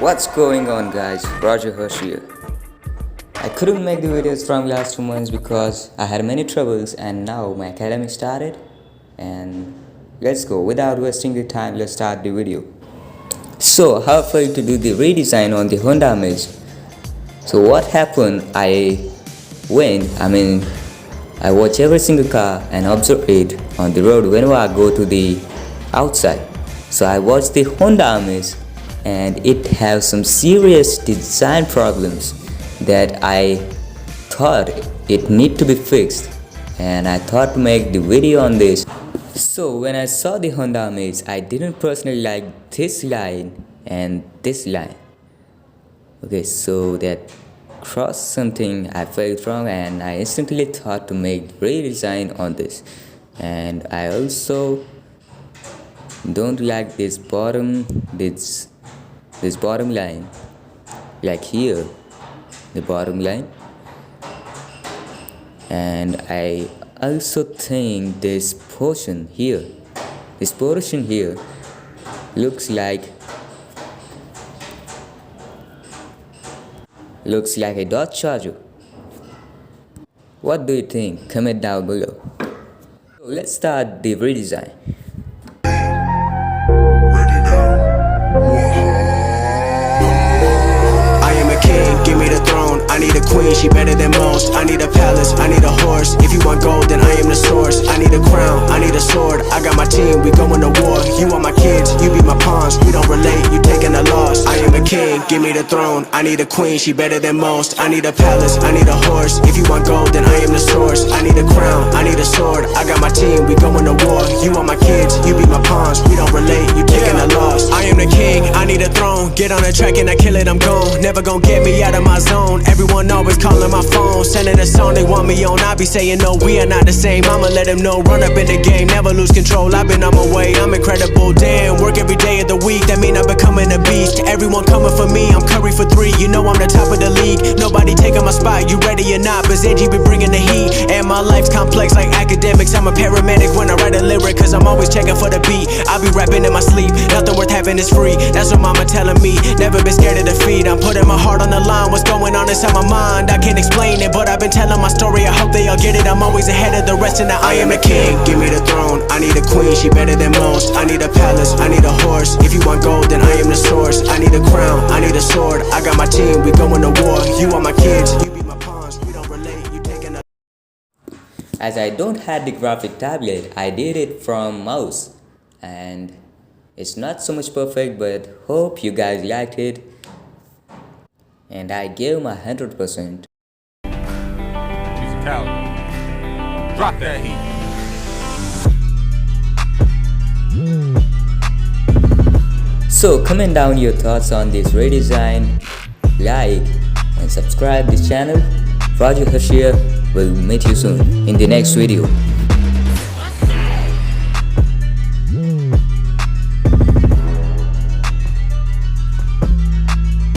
What's going on, guys? Rogerharsh here. I couldn't make the videos from last 2 months because I had many troubles, and now my academy started. And let's go. Without wasting the time, let's start the video. So how far to do the redesign on the Honda Amaze? So what happened? I watch every single car and observe it on the road whenever I go to the outside. So I watched the Honda Amaze and it has some serious design problems that I thought it need to be fixed, and I thought to make the video on this. So when I saw the Honda Amaze, I didn't personally like this line and this line. Okay, so that crossed something I felt wrong, and I instantly thought to make redesign on this. And I also don't like this bottom line, like here, the bottom line. And I also think this portion here looks like a Dodge Charger. What do you think? Comment down below. So let's start the redesign. Give me the throne, I need a queen, she better than most. I need a palace, I need a horse. If you want gold, then I am the source. I need a crown, I need a sword. I got my team, we going to war. You are my kids, you be my pawns. We don't relate, you taking a loss. I am a king, give me the throne. I need a queen, she better than most. I need a palace, I need a horse. If you want gold, then I am the source. I need a crown, I need a sword. I got my team, we going to war. You are my kids, you be my pawns. We don't relate, you taking a loss. I am the king, I need a throne. Get on the track and I kill it, I'm gone. Never gonna get me out of my zone. Everyone always calling my phone, sending a song they want me on. I be saying no, we are not the same. I'ma let them know, run up in the game, never lose control. I've been on my way, I'm incredible. Damn, work every day of the week, that mean I'm becoming a beast. Everyone coming for me, I'm Curry for 3. You know I'm the top of the league, nobody taking my spot. You ready or not, but Zanji be bringing the heat. And my life's complex like academics. I'm a paramedic when I write a lyric, cause I'm always checking for the beat. I be rapping in my sleep, nothing worth having is free. That's what mama telling me, never been scared of defeat. I'm putting my heart on the line, what's going on inside my mind, I can't explain it, but I've been telling my story, I hope they all get it. I'm always ahead of the rest, and now I am the king. Give me the throne, I need a queen, she better than most. I need a palace, I need a horse. If you want gold, then I am the source. I need a crown, I need a sword. I got my team, we going to war. You are my kids, you be my pawns. We don't relate, you taking a... As I don't have the graphic tablet, I did it from mouse, and it's not so much perfect, but hope you guys liked it. And I gave my 100%. Drop that heat. So comment down your thoughts on this redesign, like and subscribe this channel. Rogerharsh here. Will meet you soon in the next video.